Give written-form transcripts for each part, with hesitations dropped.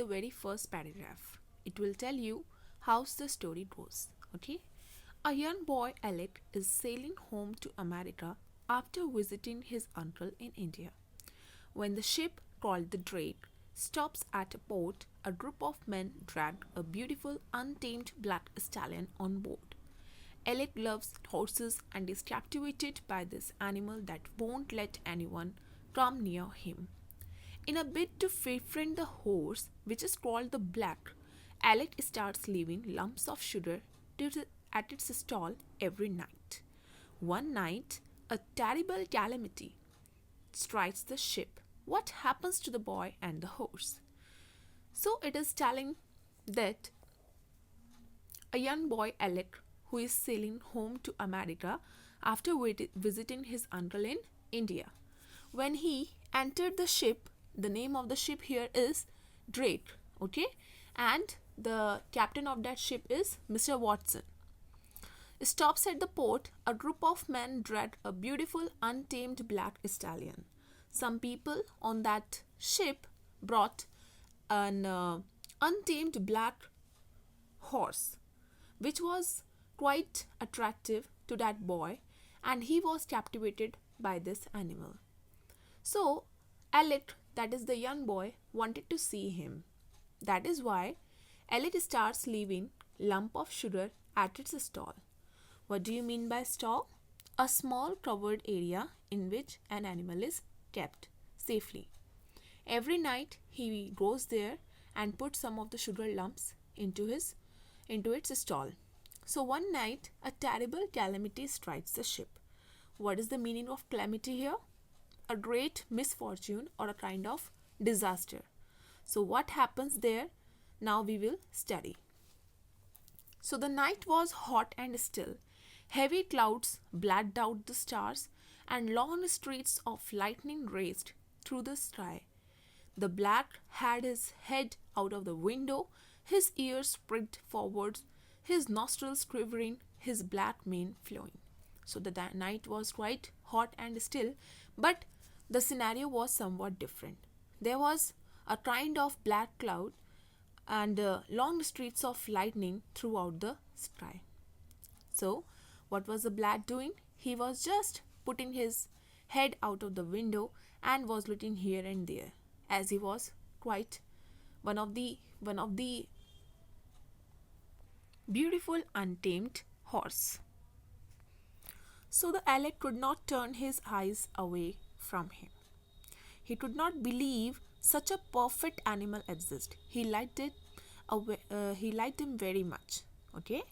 very first paragraph. It will tell you how the story goes. Okay? A young boy, Alec, is sailing home to America after visiting his uncle in India. When the ship called the Drake stops at a port, a group of men drag a beautiful, untamed black stallion on board. Alec loves horses and is captivated by this animal that won't let anyone come near him. In a bid to befriend the horse, which is called the Black, Alec starts leaving lumps of sugar at its stall every night. One night, a terrible calamity strikes the ship. What happens to the boy and the horse? So it is telling that a young boy, Alec, who is sailing home to America after visiting his uncle in India. When he entered the ship, the name of the ship here is Drake, okay, and the captain of that ship is Mr. Watson. Stops at the port, a group of men drag a beautiful untamed black stallion. Some people on that ship brought an untamed black horse, which was quite attractive to that boy, and he was captivated by this animal. So, Alec, that is the young boy, wanted to see him. That is why Alec starts leaving lump of sugar at its stall. What do you mean by stall? A small covered area in which an animal is kept safely. Every night he goes there and puts some of the sugar lumps into its stall. So one night a terrible calamity strikes the ship. What is the meaning of calamity here? A great misfortune or a kind of disaster. So what happens there? Now we will study. So the night was hot and still. Heavy clouds blacked out the stars, and long streaks of lightning raced through the sky. The Black had his head out of the window, his ears spread forwards, his nostrils quivering, his black mane flowing. So the night was quite hot and still, but the scenario was somewhat different. There was a kind of black cloud and long streaks of lightning throughout the sky. So, what was the Black doing? He was just putting his head out of the window and was looking here and there, as he was quite one of the beautiful untamed horse. So the Alec could not turn his eyes away from him. He could not believe such a perfect animal exists. He liked him very much. Okay.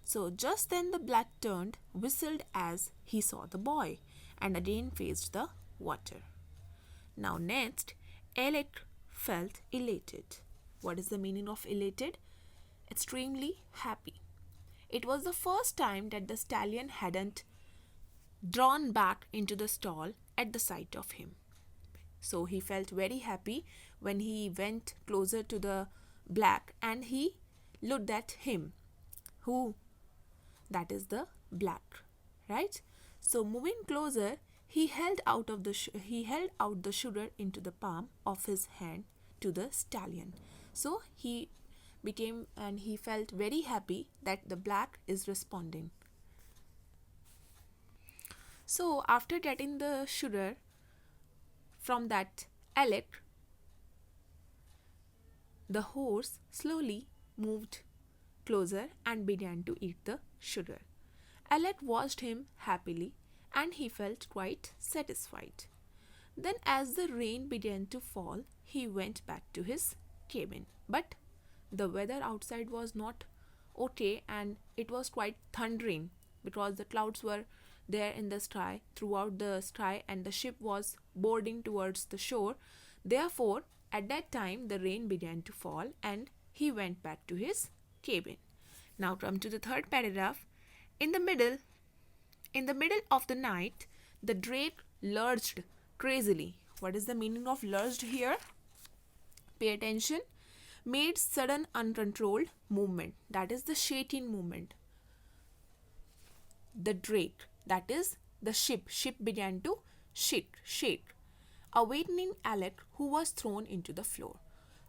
So just then the Black turned, whistled as he saw the boy, and again faced the water. Now next, Alec felt elated. What is the meaning of elated? Extremely happy. It was the first time that the stallion hadn't drawn back into the stall at the sight of him. So he felt very happy when he went closer to the Black and he looked at him. Who? That is the Black, right? So moving closer, he held out the sugar into the palm of his hand to the stallion. So he felt very happy that the Black is responding. So after getting the sugar from that Alec, the horse slowly moved closer and began to eat the sugar. Alec watched him happily and he felt quite satisfied. Then, as the rain began to fall, he went back to his cabin. But the weather outside was not okay and it was quite thundering because the clouds were there in the sky, throughout the sky, and the ship was boarding towards the shore. Therefore, at that time, the rain began to fall and he went back to his cabin. Now come to the third paragraph. In the middle of the night, the Drake lurched crazily. What is the meaning of lurched here? Pay attention. Made sudden uncontrolled movement. That is the shaking movement. The Drake, that is the ship began to shake, awakening Alec, who was thrown into the floor.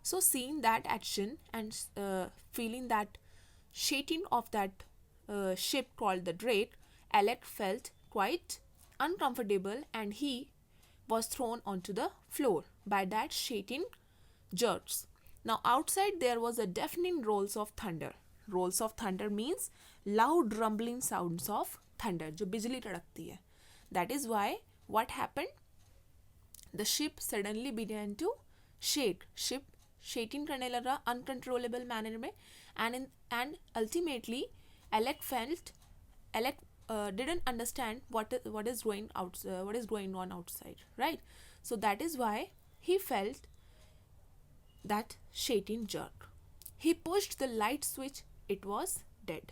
So seeing that action and feeling that shaking of that ship called the Drake, Alec felt quite uncomfortable and he was thrown onto the floor by that shaking jerks. Now outside there was a deafening rolls of thunder. Rolls of thunder means loud rumbling sounds of thunder जो बिजली कड़कती है. That is why what happened? The ship suddenly began to shake. Ship shaking करने लगा uncontrollable manner में and ultimately Alec didn't understand what is going on outside, right? So that is why he felt that shaking jerk. He pushed the light switch. It was dead.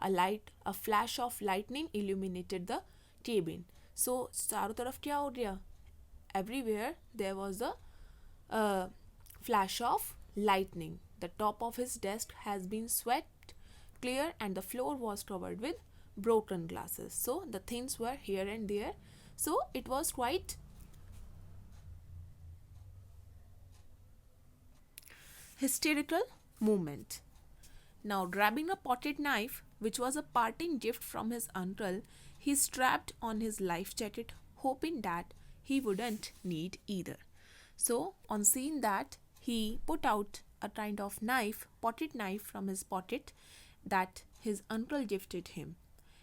A flash of lightning illuminated the cabin. So चारों तरफ क्या हो गया? Everywhere there was a flash of lightning. The top of his desk has been swept clear and the floor was covered with broken glasses. So the things were here and there. So it was quite hysterical moment. Now grabbing a pocket knife, which was a parting gift from his uncle, he strapped on his life jacket, hoping that he wouldn't need either. So on seeing that, he put out a kind of pocket knife from his pocket that his uncle gifted him,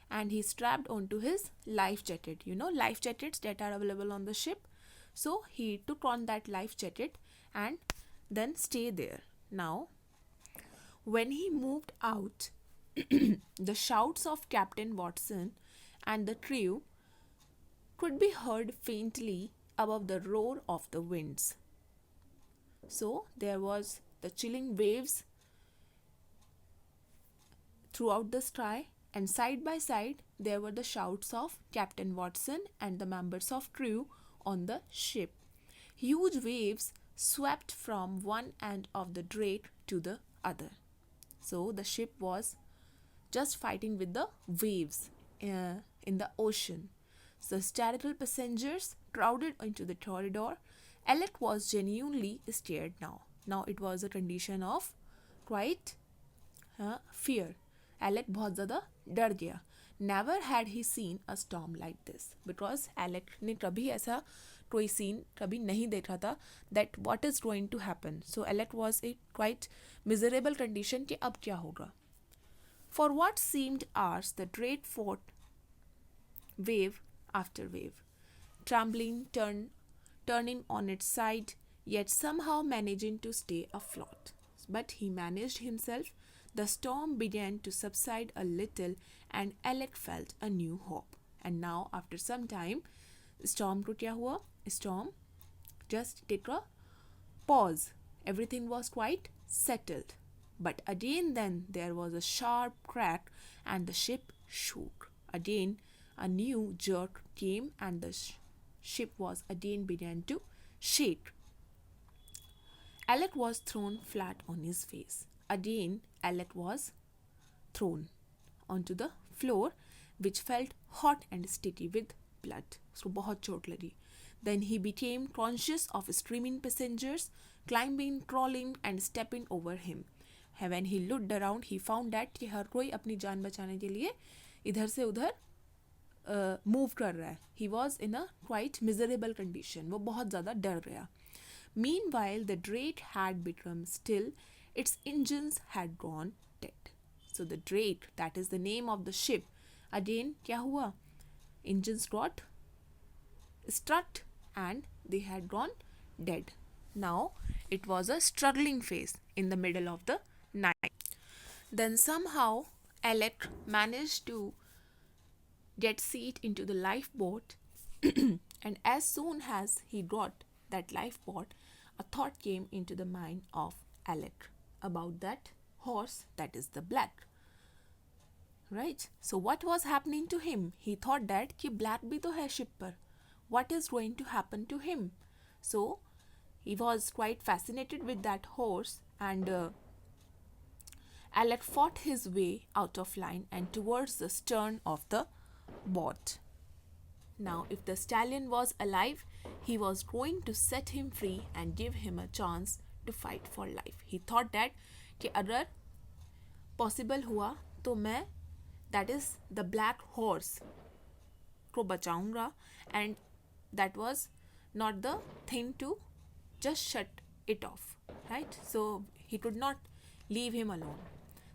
and he strapped onto his life jacket. You know, life jackets that are available on the ship. So he took on that life jacket and then stay there. Now, when he moved out, the shouts of Captain Watson and the crew could be heard faintly above the roar of the winds. So there was the chilling waves throughout the sky, and side by side there were the shouts of Captain Watson and the members of crew on the ship. Huge waves swept from one end of the Drake to the other. So the ship was just fighting with the waves in the ocean. So hysterical passengers crowded into the corridor. Alec was genuinely scared now. Now it was a condition of quite fear. Alec बहुत ज़्यादा डर गया. Never had he seen a storm like this, because Alec ने कभी ऐसा कोई scene कभी नहीं देखा था that what is going to happen. So Alec was a quite miserable condition कि अब क्या होगा. For what seemed hours, the Drake fought wave after wave, trembling, turning on its side, yet somehow managing to stay afloat. But he managed himself. The storm began to subside a little and Alec felt a new hope. And now after some time, storm को क्या हुआ? Storm just take a pause. Everything was quite settled. But again then there was a sharp crack and the ship shook. Again a new jerk came and the ship was again began to shake. Alec was thrown flat on his face. Again Alec was thrown onto the floor, which felt hot and sticky with blood. So बहुत चोट लगी. Then he became conscious of screaming passengers climbing, crawling and stepping over him. When he looked around, he found that कि हर कोई अपनी जान बचाने के लिए इधर से उधर मूव कर रहा है. He was in a quite miserable condition. वो बहुत ज़्यादा डर गया. Meanwhile, the Drake had become still. Its engines had gone dead. So the Drake, that is the name of the ship. Again, क्या हुआ? Engines got struck and they had gone dead. Now it was a struggling phase in the middle of the night. Then somehow Alec managed to get seat into the lifeboat and as soon as he got that lifeboat, a thought came into the mind of Alec about that horse, that is the Black. Right? So what was happening to him? He thought that कि Black भी तो है ship पर. What is going to happen to him? So he was quite fascinated with that horse and Alec fought his way out of line and towards the stern of the boat. Now if the stallion was alive, he was going to set him free and give him a chance to fight for life. He thought that कि अगर possible हुआ तो मैं, that is the black horse, को बचाऊंगा, and that was not the thing to just shut it off, right? So he could not leave him alone.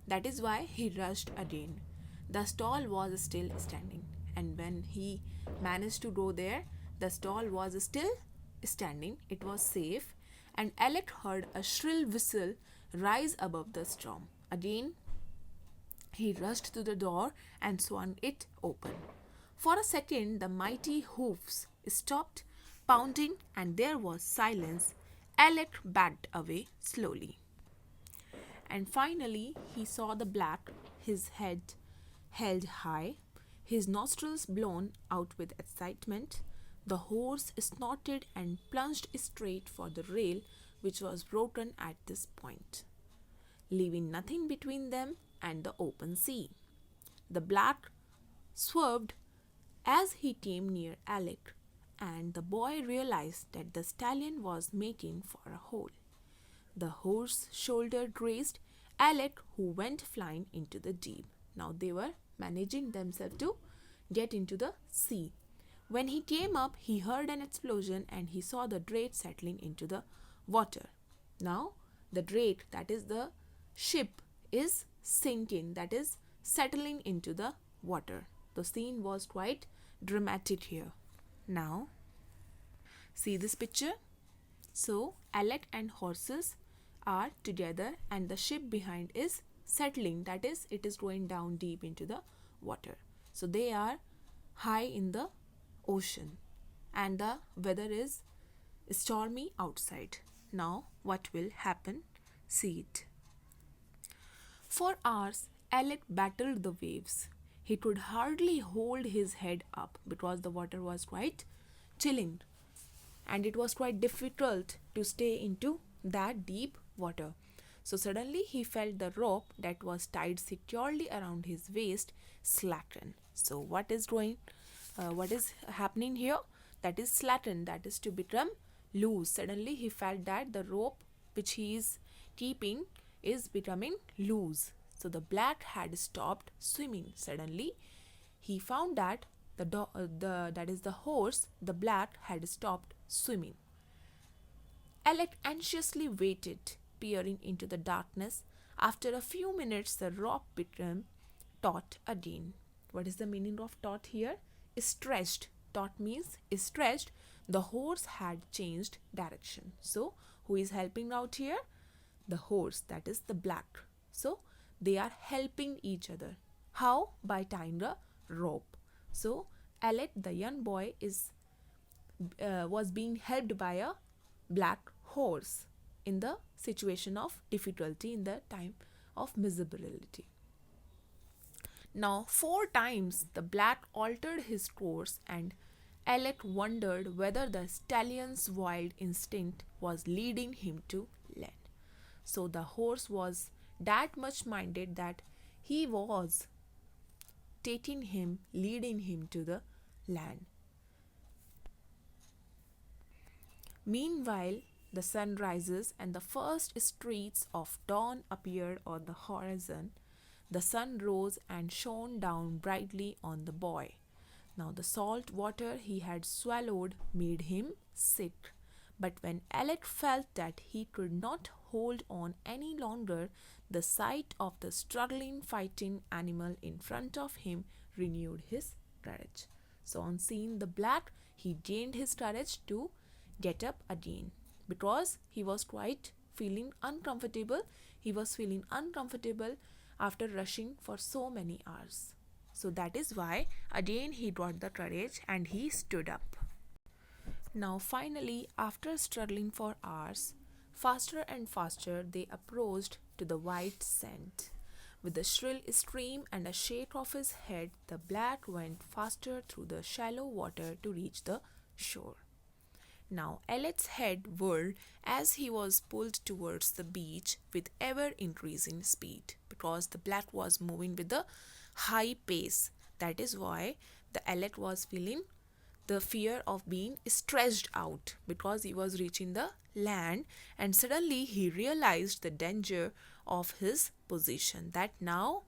That is why he rushed again. The stall was still standing, and when he managed to go there, the stall was still standing. It was safe, and Alec heard a shrill whistle rise above the storm. Again, he rushed to the door and swung it open. For a second, the mighty hoofs stopped pounding and there was silence. Alec backed away slowly. And finally, he saw the black, his head held high, his nostrils blown out with excitement. The horse snorted and plunged straight for the rail, which was broken at this point, leaving nothing between them and the open sea. The black swerved as he came near Alec, and the boy realized that the stallion was making for a hole. The horse shoulder grazed Alec, who went flying into the deep. Now they were managing themselves to get into the sea. When he came up, he heard an explosion and he saw the drake settling into the water. Now the drake, that is the ship, is sinking, that is settling into the water. The scene was quite dramatic here. Now see this picture. So Alec and horses are together and the ship behind is settling, that is it is going down deep into the water. So they are high in the ocean and the weather is stormy outside. Now what will happen? See it. For hours Alec battled the waves. He could hardly hold his head up because the water was quite chilling and it was quite difficult to stay into that deep water. So suddenly he felt the rope that was tied securely around his waist slacken. So what is happening here? That is slacken, that is to become loose. Suddenly he felt that the rope which he is keeping is becoming loose. So the black had stopped swimming. Suddenly he found that the horse, the black, had stopped swimming. Alec anxiously waited, peering into the darkness. After a few minutes, the rope became taut again. What is the meaning of taut here? Stretched. Taut means stretched. The horse had changed direction. So, who is helping out here? The horse, that is the black. So, they are helping each other. How? By tying a rope. So, Alec, the young boy, was being helped by a black horse in the situation of difficulty, in the time of miserability. Now 4 times the black altered his course and Alec wondered whether the stallion's wild instinct was leading him to land. So the horse was that much minded that he was leading him to the land. Meanwhile, the sun rises and the first streaks of dawn appeared on the horizon. The sun rose and shone down brightly on the boy. Now the salt water he had swallowed made him sick. But when Alec felt that he could not hold on any longer, the sight of the struggling, fighting animal in front of him renewed his courage. So on seeing the black, he gained his courage to get up again because he was quite feeling uncomfortable. He was feeling uncomfortable after rushing for so many hours. So that is why again he got the courage and he stood up. Now finally, after struggling for hours, faster and faster they approached to the white sand. With a shrill scream and a shake of his head, the black went faster through the shallow water to reach the shore. Now Alec's head whirled as he was pulled towards the beach with ever increasing speed because the black was moving with a high pace. That is why the Alec was feeling the fear of being stretched out because he was reaching the land, and suddenly he realized the danger of his position, that now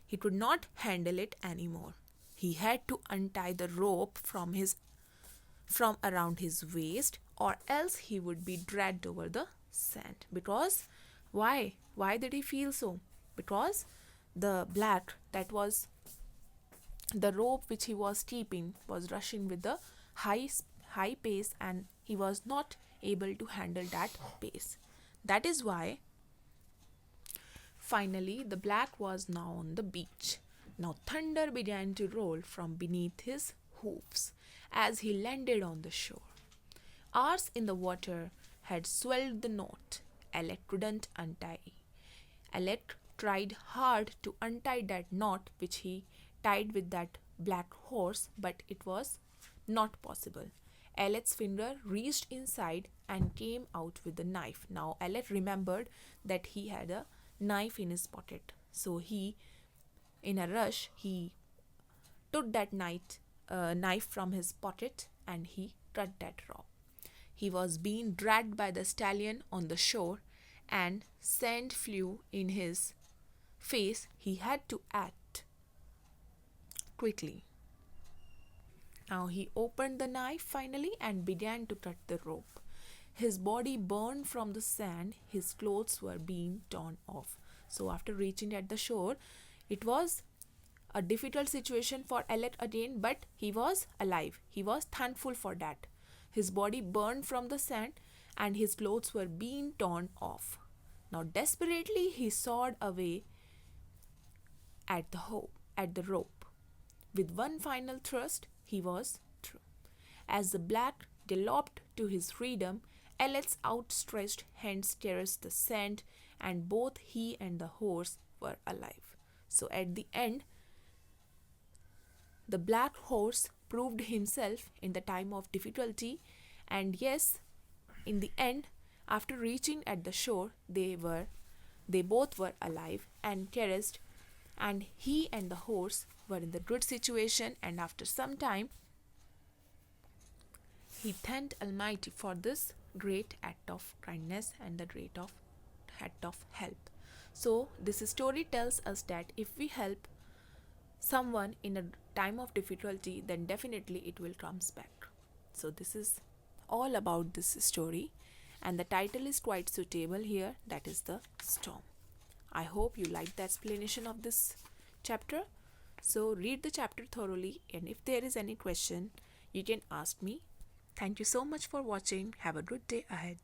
he could not handle it anymore. He had to untie the rope from around his waist, or else he would be dragged over the sand. Because why did he feel so? Because the black, that was the rope which he was keeping, was rushing with the high pace, and he was not able to handle that pace. That is why finally the black was now on the beach. Now thunder began to roll from beneath his hoofs as he landed on the shore. Hours in the water had swelled the knot. Alec couldn't untie. Alec tried hard to untie that knot which he tied with that black horse, but it was not possible. Alec's finger reached inside and came out with the knife. Now Alec remembered that he had a knife in his pocket. So in a rush, he took that knife from his pocket and he cut that rope. He was being dragged by the stallion on the shore, and sand flew in his face. He had to act quickly. Now he opened the knife finally and began to cut the rope. His body burned from the sand, his clothes were being torn off. So after reaching at the shore, it was a difficult situation for Alec again, but he was alive. He was thankful for that. His body burned from the sand and his clothes were being torn off. Now desperately he sawed away at the rope. With one final thrust, he was through. As the black galloped to his freedom, Alec's outstretched hands caressed the sand, and both he and the horse were alive. So at the end, the black horse proved himself in the time of difficulty, and yes, in the end, after reaching at the shore, they both were alive and caressed, and he and the horse were in the good situation. And after some time, he thanked Almighty for this great act of kindness and the great act of help. So this story tells us that if we help someone in a time of difficulty, then definitely it will comes back. So this is all about this story, and the title is quite suitable here, that is The Storm. I hope you liked the explanation of this chapter. So read the chapter thoroughly, and if there is any question, you can ask me. Thank you so much for watching. Have a good day ahead.